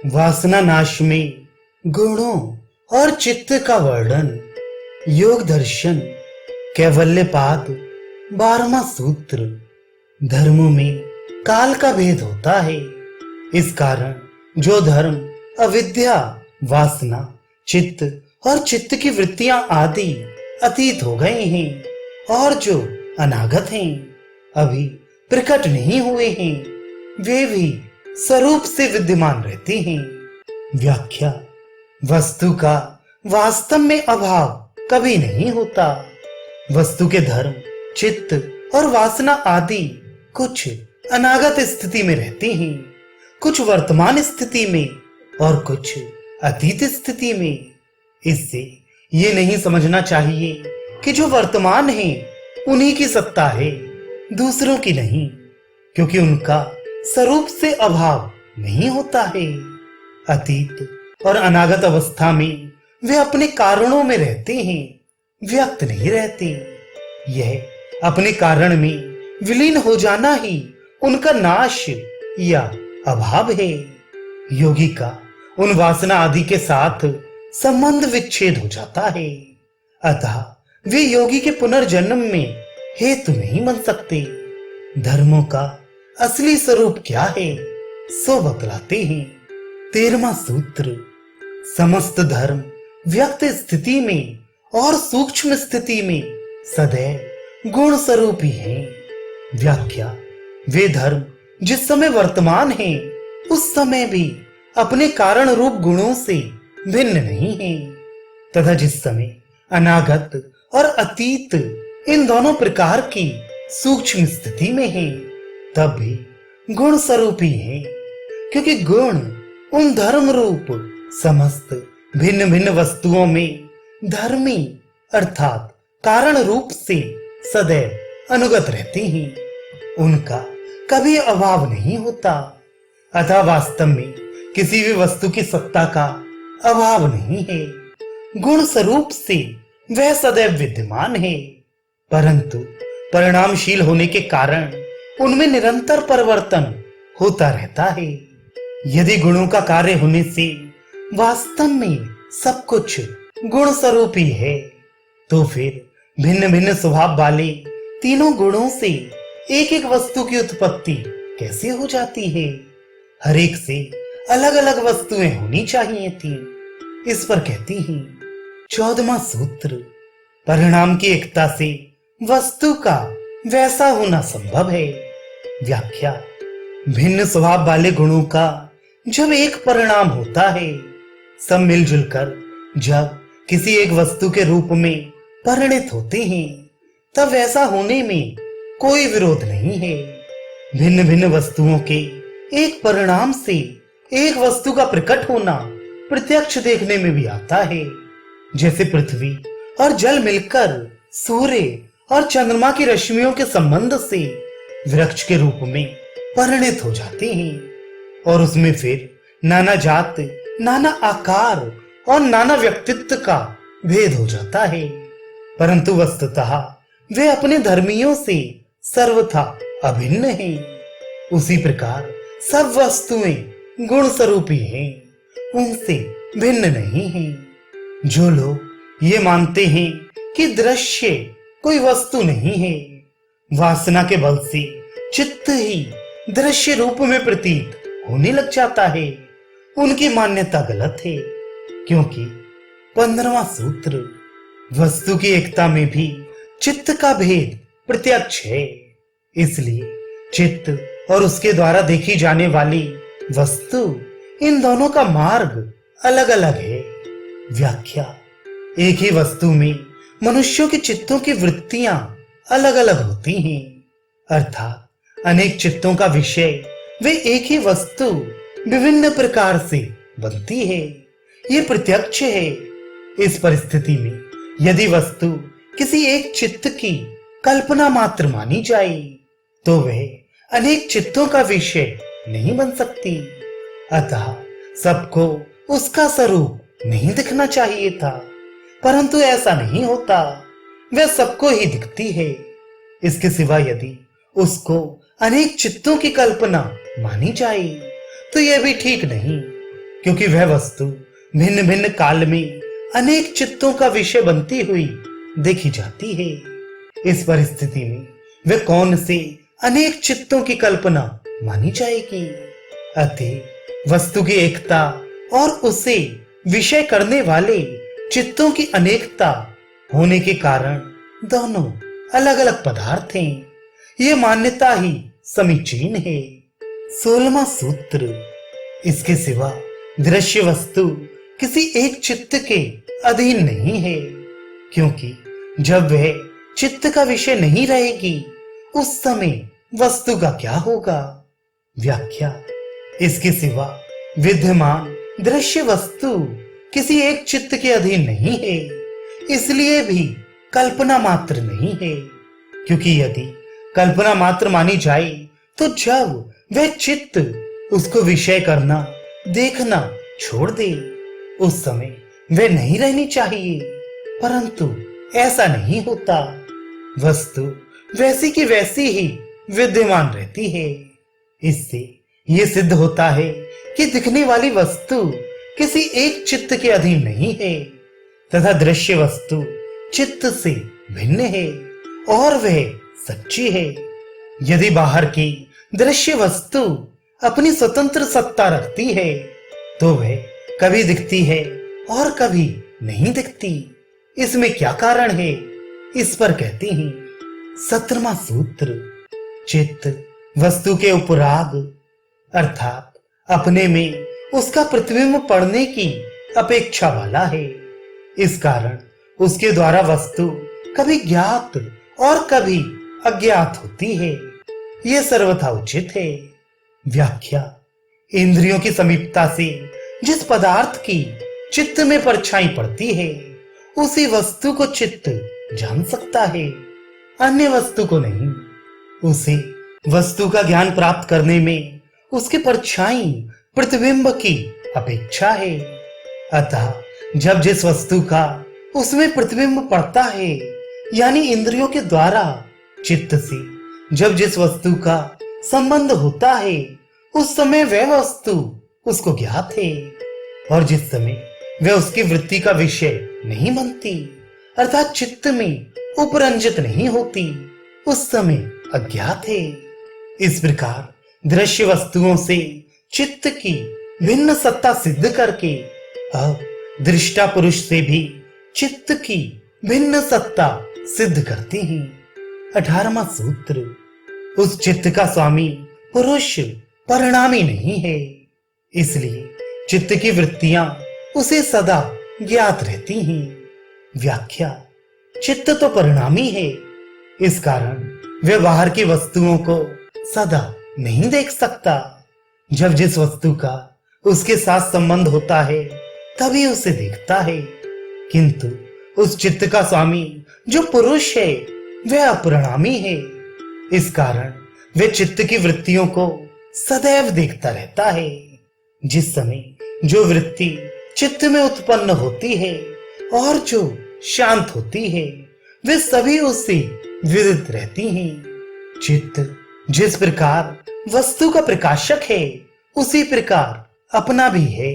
वासना नाश में गुणों और चित्त का वर्णन। योग दर्शन कैवल्यपाद 12वां सूत्र। धर्मों में काल का भेद होता है। इस कारण जो धर्म अविद्या, वासना, चित्त और चित्त की वृत्तियां आदि अतीत हो गए हैं और जो अनागत हैं, अभी प्रकट नहीं हुए हैं, वे भी स्वरूप से विद्यमान रहते हैं। व्याख्या: वस्तु का वास्तव में अभाव कभी नहीं होता। वस्तु के धर्म, चित्त और वासना आदि कुछ अनागत स्थिति में रहते हैं, कुछ वर्तमान स्थिति में और कुछ अतीत स्थिति में। इससे ये नहीं समझना चाहिए कि जो वर्तमान है उन्हीं की सत्ता है, दूसरों की नहीं, क्योंकि उनका स्वरूप से अभाव नहीं होता है। अतीत और अनागत अवस्था में वे अपने कारणों में रहते हैं, व्यक्त नहीं रहते। यह अपने कारण में विलीन हो जाना ही उनका नाश या अभाव है। योगी का उन वासना आदि के साथ संबंध विच्छेद हो जाता है, अतः वे योगी के पुनर्जन्म में हेतु नहीं बन सकते। धर्मों का असली स्वरूप क्या है सो बतलाते हैं। 13वां सूत्र। समस्त धर्म व्यक्त स्थिति में और सूक्ष्म स्थिति में सदैव गुण स्वरूप ही है। व्याख्या: वे धर्म जिस समय वर्तमान है उस समय भी अपने कारण रूप गुणों से भिन्न नहीं है, तथा जिस समय अनागत और अतीत इन दोनों प्रकार की सूक्ष्म स्थिति में है, तब भी गुण स्वरूप ही है, क्योंकि गुण उन धर्म रूप समस्त भिन्न भिन्न वस्तुओं में धर्मी अर्थात कारण रूप से सदैव अनुगत रहते हैं। उनका कभी अभाव नहीं होता, अतः वास्तव में किसी भी वस्तु की सत्ता का अभाव नहीं है। गुण स्वरूप से वह सदैव विद्यमान है, परंतु परिणामशील होने के कारण उनमें निरंतर परिवर्तन होता रहता है। यदि गुणों का कार्य होने से वास्तव में सब कुछ गुण स्वरूप ही है, तो फिर भिन्न भिन्न स्वभाव वाले तीनों गुणों से एक एक वस्तु की उत्पत्ति कैसे हो जाती है? हर एक से अलग अलग वस्तुएं होनी चाहिए थी। इस पर कहती हैं 14वां सूत्र। परिणाम की एकता से वस्तु का वैसा होना संभव है। व्याख्या: भिन्न स्वभाव वाले गुणों का जब एक परिणाम होता है, सब मिलजुल कर जब किसी एक वस्तु के रूप में परिणित होते हैं, तब वैसा होने में कोई विरोध नहीं है। भिन्न भिन्न वस्तुओं के एक परिणाम से एक वस्तु का प्रकट होना प्रत्यक्ष देखने में भी आता है। जैसे पृथ्वी और जल मिलकर सूर्य और चंद्रमा की रश्मियों के संबंध से वृक्ष के रूप में परिणित हो जाते हैं और उसमें फिर नाना जात, नाना आकार और नाना व्यक्तित्व का भेद हो जाता है, परंतु वस्तुतः वे अपने धर्मियों से सर्वथा अभिन्न हैं। उसी प्रकार सब वस्तुएं गुण स्वरूप ही हैं, उनसे भिन्न नहीं हैं। जो लोग ये मानते हैं कि दृश्य कोई वस्तु नहीं है, वासना के बल से चित्त ही दृश्य रूप में प्रतीत होने लग जाता है, उनकी मान्यता गलत है। क्योंकि 15वां सूत्र। वस्तु की एकता में भी चित्त का भेद प्रत्यक्ष है, इसलिए चित्त और उसके द्वारा देखी जाने वाली वस्तु, इन दोनों का मार्ग अलग अलग है। व्याख्या: एक ही वस्तु में मनुष्यों के चित्तों की वृत्तियां अलग अलग होती हैं, अर्थात अनेक चित्तों का विषय वे एक ही वस्तु विभिन्न प्रकार से बनती है। ये प्रत्यक्ष है। इस परिस्थिति में यदि वस्तु किसी एक चित्त की कल्पना मात्र मानी जाए, तो वह अनेक चित्तों का विषय नहीं बन सकती। अतः सबको उसका स्वरूप नहीं दिखना चाहिए था, परंतु ऐसा नहीं होता, वह सबको ही दिखती है। इसके सिवा यदि उसको अनेक चित्तों की कल्पना मानी जाए तो यह भी ठीक नहीं, क्योंकि वह वस्तु भिन्न भिन्न काल में अनेक चित्तों का विषय बनती हुई देखी जाती है। इस परिस्थिति में वे कौन से अनेक चित्तों की कल्पना मानी जाएगी? अतः वस्तु की एकता और उसे विषय करने वाले चित्तों की अनेकता होने के कारण दोनों अलग अलग पदार्थ हैं। ये मान्यता ही समीचीन है। 16वां सूत्र, इसके सिवा दृश्य वस्तु किसी एक चित्त के अधीन नहीं है, क्योंकि जब वह चित्त का विषय नहीं रहेगी उस समय वस्तु का क्या होगा? व्याख्या, इसके सिवा विद्यमान दृश्य वस्तु किसी एक चित्त के अधीन नहीं है, इसलिए भी कल्पना मात्र नहीं है। क्योंकि यदि कल्पना मात्र मानी जाए तो जब वह चित्त उसको विषय करना देखना छोड़ दे उस समय वह नहीं रहनी चाहिए, परंतु ऐसा नहीं होता। वस्तु वैसी की वैसी ही विद्यमान रहती है। इससे यह सिद्ध होता है कि दिखने वाली वस्तु किसी एक चित्त के अधीन नहीं है तथा दृश्य वस्तु चित्त से भिन्न है और वह सच्ची है। यदि बाहर की दृश्य वस्तु अपनी स्वतंत्र सत्ता रखती है तो वह कभी दिखती है और कभी नहीं दिखती। इसमें क्या कारण है? इस पर कहते हैं 17वां सूत्र, चित्त वस्तु के उपराग अर्थात अपने में उसका प्रतिबिंब पड़ने की अपेक्षा वाला है। इस कारण उसके द्वारा वस्तु कभी ज्ञात और कभी अज्ञात होती है। यह सर्वथा उचित है। व्याख्या, इंद्रियों की समीपता से जिस पदार्थ की चित्त में परछाई पड़ती है उसी वस्तु को चित्त जान सकता है, अन्य वस्तु को नहीं। उसे वस्तु का ज्ञान प्राप्त करने में उसकी परछाई प्रतिबिंब की अपेक्षा है। अतः जब जिस वस्तु का उसमें प्रतिबिंब पड़ता है यानी इंद्रियों के द्वारा चित्त से जब जिस वस्तु का संबंध होता है उस समय वह वस्तु उसको ज्ञात है, और जिस समय वह उसकी वृत्ति का विषय नहीं बनती अर्थात चित्त में उपरंजित नहीं होती उस समय अज्ञात है। इस प्रकार दृश्य वस्तुओं से चित्त की भिन्न सत्ता सिद्ध करके अब दृष्टा पुरुष से भी चित्त की भिन्न सत्ता सिद्ध करते हैं। 18वां सूत्र, उस चित्त का स्वामी पुरुष परिणामी नहीं है, इसलिए चित्त की वृत्तियां उसे सदा ज्ञात रहती हैं। व्याख्या, चित्त तो परिणामी है, इस कारण वह बाहर की वस्तुओं को सदा नहीं देख सकता। जब जिस वस्तु का उसके साथ संबंध होता है तभी उसे देखता है, किंतु उस चित्त का स्वामी जो पुरुष है वह अपरिणामी है। इस कारण वह चित्त की वृत्तियों को सदैव देखता रहता है। जिस समय जो वृत्ति चित्त में उत्पन्न होती है और जो शांत होती है वे सभी उससे विदित रहती हैं। चित्त जिस प्रकार वस्तु का प्रकाशक है उसी प्रकार अपना भी है,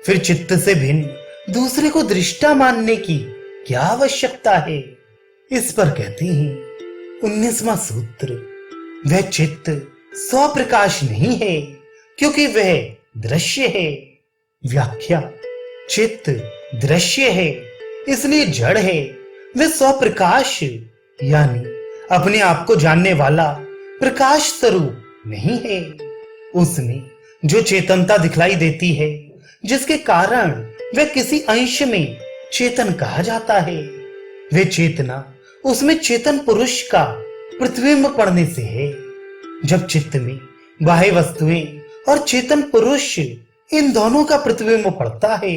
फिर चित्त से भिन्न दूसरे को दृष्टा मानने की क्या आवश्यकता है? इस पर कहते हैं 19वां सूत्र, वह चित्त स्वप्रकाश नहीं है क्योंकि वह दृश्य है। व्याख्या, चित्त दृश्य है इसलिए जड़ है, वह स्वप्रकाश यानी अपने आप को जानने वाला प्रकाश स्वरूप नहीं है। उसमें जो चेतनता दिखलाई देती है जिसके कारण वह किसी अंश में चेतन कहा जाता है, वह चेतना उसमें चेतन पुरुष का प्रतिबिंब पड़ने से है। जब चित्त में बाह्य वस्तुएं और चेतन पुरुष इन दोनों का प्रतिबिंब पड़ता है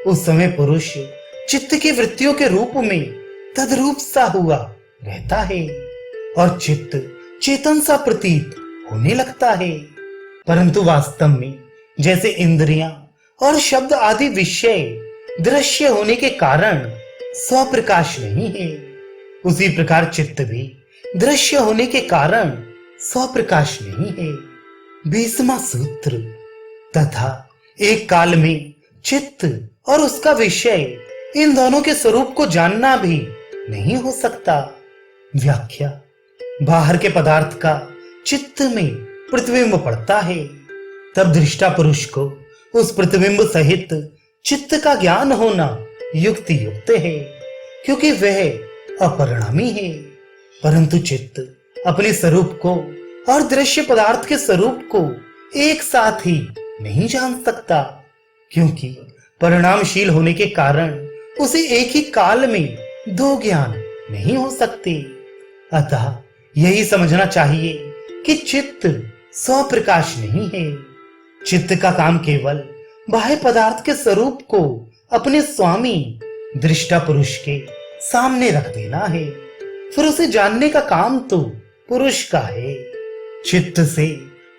उस समय पुरुष चित्त की वृत्तियों के रूप में तद्रूप सा हुआ रहता है और चित्त चेतन सा प्रतीत होने लगता है, परंतु वास्तव में जैसे इंद्रियां और शब्द आदि विषय दृश्य होने के कारण स्वप्रकाश नहीं है, उसी प्रकार चित्त भी दृश्य होने के कारण स्वप्रकाश नहीं है। 20वां सूत्र, तथा एक काल में चित्त और उसका विषय, इन दोनों के स्वरूप को जानना भी नहीं हो सकता। व्याख्या। बाहर के पदार्थ का चित्त में प्रतिबिंब पड़ता है, तब दृष्टा पुरुष को उस प्रतिबिंब सहित चित्त का ज्ञान होना युक्ति युक्त है, क्योंकि वह अपरिणामी है। परंतु चित्त अपने स्वरूप को और दृश्य पदार्थ के स्वरूप को एक साथ ही नहीं जान सकता, क्योंकि परिणामशील होने के कारण उसे एक ही काल में दो ज्ञान नहीं हो सकते। अतः यही समझना चाहिए कि चित्त स्वप्रकाश नहीं है। चित्त का काम केवल बाह्य पदार्थ के स्वरूप को अपने स्वामी दृष्टा पुरुष के सामने रख देना है, फिर उसे जानने का काम तो पुरुष का है। चित्त से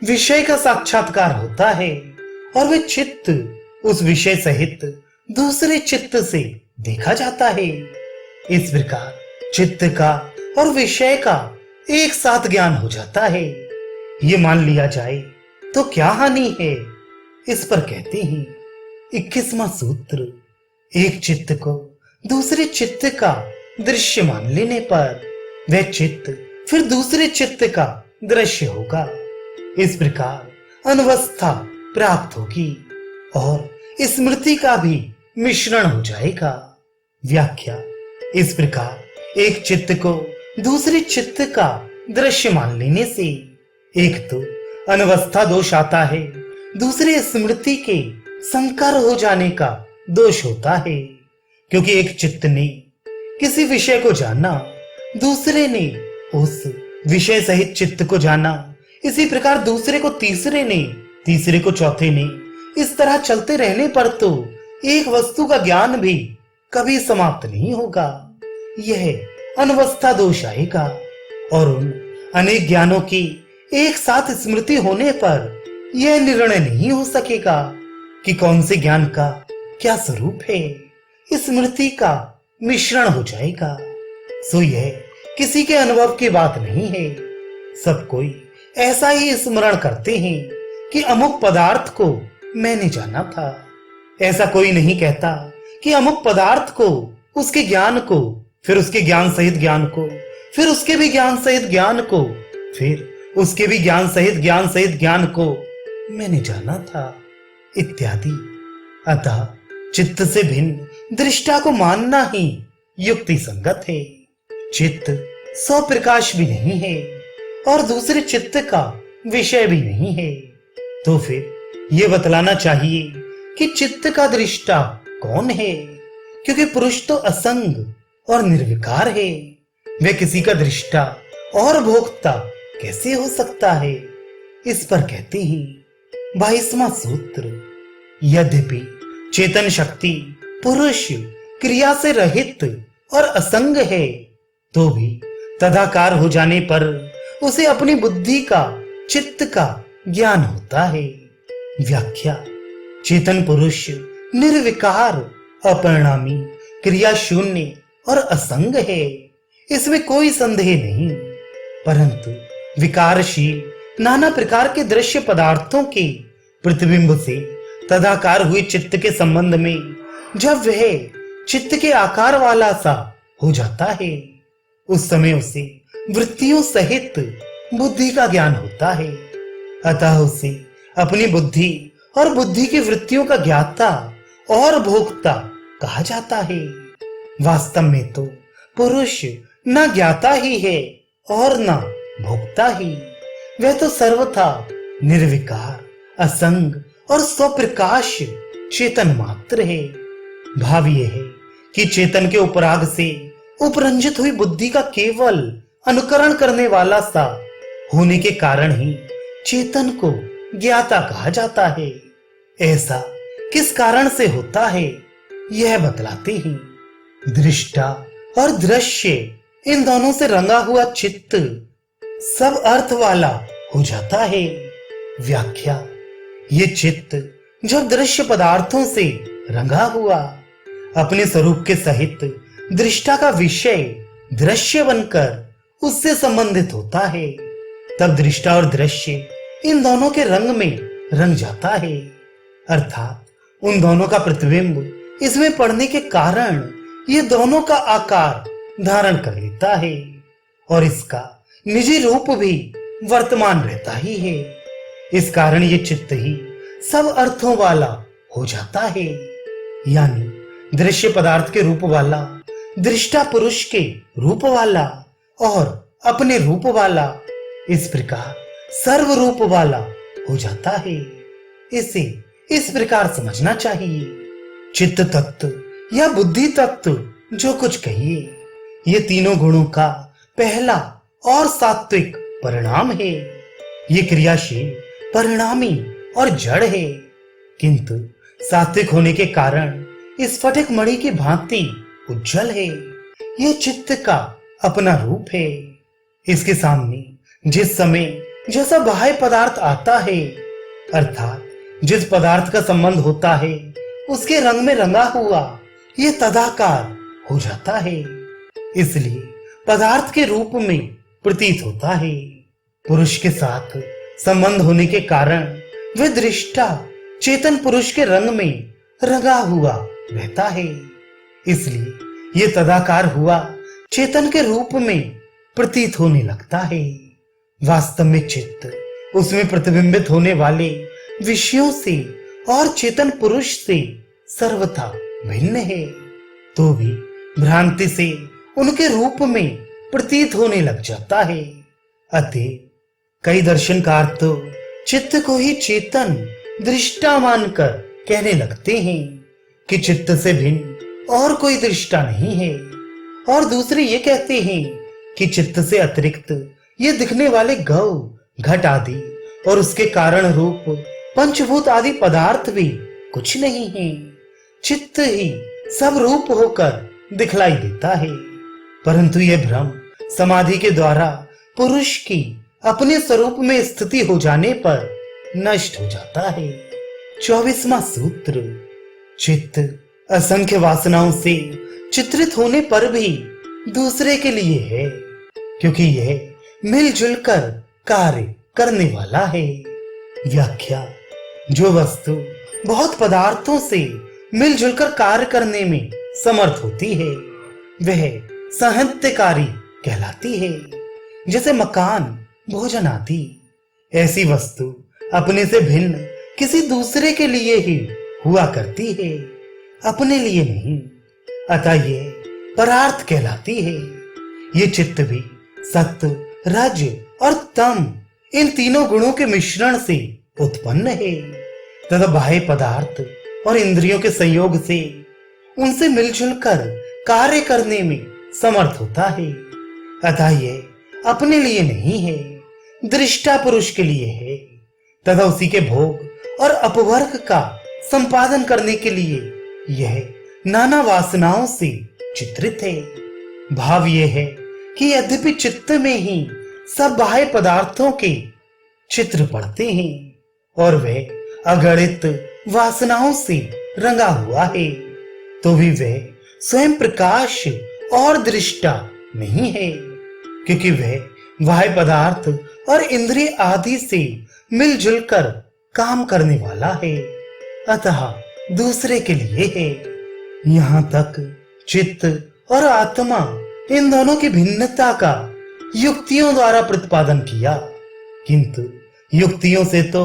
विषय का साक्षात्कार होता है और वह चित्त उस विषय सहित दूसरे चित्त से देखा जाता है। इस प्रकार चित्त का और विषय का एक साथ ज्ञान हो जाता है। ये मान लिया जाए तो क्या हानि है? इस पर कहते हैं 21वां सूत्र, एक चित्त को दूसरे चित्त का दृश्य मान लेने पर वह चित्त फिर दूसरे चित्त का दृश्य होगा। इस प्रकार अनवस्था प्राप्त होगी और स्मृति का भी मिश्रण हो जाएगा। व्याख्या। इस प्रकार एक चित्त को दूसरे चित्त का दृश्य मान लेने से एक तो अनवस्था दोष आता है, दूसरे स्मृति के संकर हो जाने का दोष होता है, क्योंकि एक चित्त ने किसी विषय को जाना, दूसरे ने उस विषय सहित चित्त को जाना, इसी प्रकार दूसरे को तीसरे ने, तीसरे को चौथे ने, इस तरह चलते रहने पर तो एक वस्तु का ज्ञान भी कभी समाप्त नहीं होगा। यह अनवस्था दोष आएगा और उन अनेक ज्ञानों की एक साथ स्मृति होने पर यह निर्णय नहीं हो सकेगा कि कौन से ज्ञान का क्या स्वरूप है। स्मृति का मिश्रण हो जाएगा। सो यह किसी के अनुभव की बात नहीं है। सब कोई ऐसा ही स्मरण करते हैं कि अमुक पदार्थ को मैंने जाना था। ऐसा कोई नहीं कहता कि अमुक पदार्थ को, उसके ज्ञान को, फिर उसके ज्ञान सहित ज्ञान को, फिर उसके भी ज्ञान सहित ज्ञान को, फिर उसके भी ज्ञान सहित ज्ञान को मैंने जाना था, इत्यादि। अतः चित्त से भिन्न दृष्टा को मानना ही युक्ति संगत है। चित्त स्वप्रकाश भी नहीं है और दूसरे चित्त का विषय भी नहीं है, तो फिर यह बतलाना चाहिए कि चित्त का दृष्टा कौन है, क्योंकि पुरुष तो असंग और निर्विकार है। वह किसी का दृष्टा और भोक्ता कैसे हो सकता है? इस पर कहते हैं 22वां सूत्र, यद्यपि चेतन शक्ति पुरुष क्रिया से रहित और असंग है, तो भी तदाकार हो जाने पर उसे अपनी बुद्धि का, चित्त का ज्ञान होता है। व्याख्या। चेतन पुरुष निर्विकार, अपरिणामी, क्रिया शून्य और असंग है, इसमें कोई संदेह नहीं। परंतु विकारशील नाना प्रकार के दृश्य पदार्थों के प्रतिबिंब से तदाकार हुए चित्त के संबंध में जब वह चित्त के आकार वाला सा हो जाता है, उस समय उसे वृत्तियों सहित बुद्धि का ज्ञान होता है। अतः उसे अपनी बुद्धि और बुद्धि की वृत्तियों का ज्ञाता और भोक्ता कहा जाता है। वास्तव में तो पुरुष न ज्ञाता ही है और न भोक्ता ही। वह तो सर्वथा निर्विकार, असंग और स्वप्रकाश चेतन मात्र है। भाव यह है कि चेतन के उपराग से उपरंजित हुई बुद्धि का केवल अनुकरण करने वाला सा होने के कारण ही चेतन को ज्ञाता कहा जाता है। ऐसा किस कारण से होता है, यह बतलाते हैं। दृष्टा और दृश्य, इन दोनों से रंगा हुआ चित्त सब अर्थ वाला हो जाता है। व्याख्या। ये चित्त जब दृश्य पदार्थों से रंगा हुआ अपने स्वरूप के सहित दृष्टा का विषय दृश्य बनकर उससे संबंधित होता है, तब दृष्टा और दृश्य इन दोनों के रंग में रंग जाता है। अर्थात उन दोनों का प्रतिबिंब इसमें पड़ने के कारण ये दोनों का आकार धारण कर लेता है और इसका निजी रूप भी वर्तमान रहता ही है। इस कारण ये चित्त ही सब अर्थों वाला हो जाता है, यानी दृश्य पदार्थ के रूप वाला, दृष्टा पुरुष के रूप वाला और अपने रूप वाला, इस प्रकार सर्व रूप वाला हो जाता है। इसे इस प्रकार समझना चाहिए, चित्त तत्व या बुद्धि तत्व जो कुछ कहिए, ये तीनों गुणों का पहला और सात्विक परिणाम है। ये क्रियाशील, परिणामी और जड़ है, किंतु सात्विक होने के कारण इस फटिक मणि की भांति उज्जवल है। यह चित्त का अपना रूप है। इसके सामने जिस समय जैसा बाह्य पदार्थ आता है, अर्थात जिस पदार्थ का संबंध होता है, उसके रंग में रंगा हुआ ये तदाकार हो जाता है, इसलिए पदार्थ के रूप में प्रतीत होता है। पुरुष के साथ संबंध होने के कारण वह दृष्टा चेतन पुरुष के रंग में रंगा हुआ रहता है, इसलिए ये तदाकार हुआ चेतन के रूप में प्रतीत होने लगता है। वास्तव में चित्त उसमें प्रतिबिंबित होने वाले विषयों से और चेतन पुरुष से सर्वथा भिन्न है, तो भी भ्रांति से उनके रूप में प्रतीत होने लग जाता है। अतः कई दर्शनकार तो चित्त को ही चेतन दृष्टा मानकर कहने लगते हैं कि चित्त से भिन्न और कोई दृष्टा नहीं है, और दूसरे ये कहते हैं कि चित्त से अतिरिक्त ये दिखने वाले गौ, घट आदि और उसके कारण रूप पंचभूत आदि पदार्थ भी कुछ नहीं है। चित्त ही सब रूप होकर दिखलाई देता है, परंतु यह भ्रम समाधि के द्वारा पुरुष की अपने स्वरूप में स्थिति हो जाने पर नष्ट हो जाता है। 24वां सूत्र, चित्त असंख्य वासनाओं से चित्रित होने पर भी दूसरे के लिए है, क्योंकि यह मिलजुल कर कार्य करने वाला है। व्याख्या, जो वस्तु बहुत पदार्थों से मिलजुल कर कार्य करने में समर्थ होती है, वह सहंत्यकारी कहलाती है, जैसे मकान, भोजन आदि। ऐसी वस्तु अपने से भिन्न किसी दूसरे के लिए ही हुआ करती है, अपने लिए नहीं। अतः ये परार्थ कहलाती है। ये चित्त भी सत्व, रज और तम, इन तीनों गुणों के मिश्रण से उत्पन्न है तथा बाह्य पदार्थ और इंद्रियों के संयोग से उनसे मिलजुल कर कार्य करने में समर्थ होता है। अतः ये अपने लिए नहीं है, दृष्टा पुरुष के लिए है तथा उसी के भोग और अपवर्ग का संपादन करने के लिए यह नाना वासनाओं से चित्रित है। भाव यह है कि यद्यपि चित्त में ही सब बाह्य पदार्थों के चित्र पड़ते हैं और वह अगणित वासनाओं से रंगा हुआ है, तो भी वह स्वयं प्रकाश और दृष्टा नहीं है, क्योंकि वह बाह्य पदार्थ और इंद्रिय आदि से मिलजुल कर काम करने वाला है, अतः दूसरे के लिए है। यहाँ तक चित्त और आत्मा, इन दोनों की भिन्नता का युक्तियों द्वारा प्रतिपादन किया, किंतु युक्तियों से तो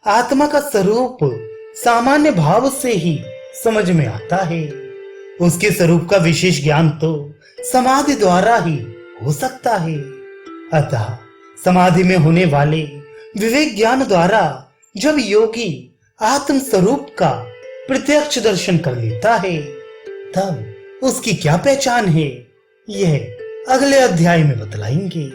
आत्मा का स्वरूप सामान्य भाव से ही समझ में आता है। उसके स्वरूप का विशेष ज्ञान तो समाधि द्वारा ही हो सकता है। अतः समाधि में होने वाले विवेक ज्ञान द्वारा जब योगी आत्म स्वरूप का प्रत्यक्ष दर्शन कर लेता है, तब उसकी क्या पहचान है, यह अगले अध्याय में बतलाएंगे।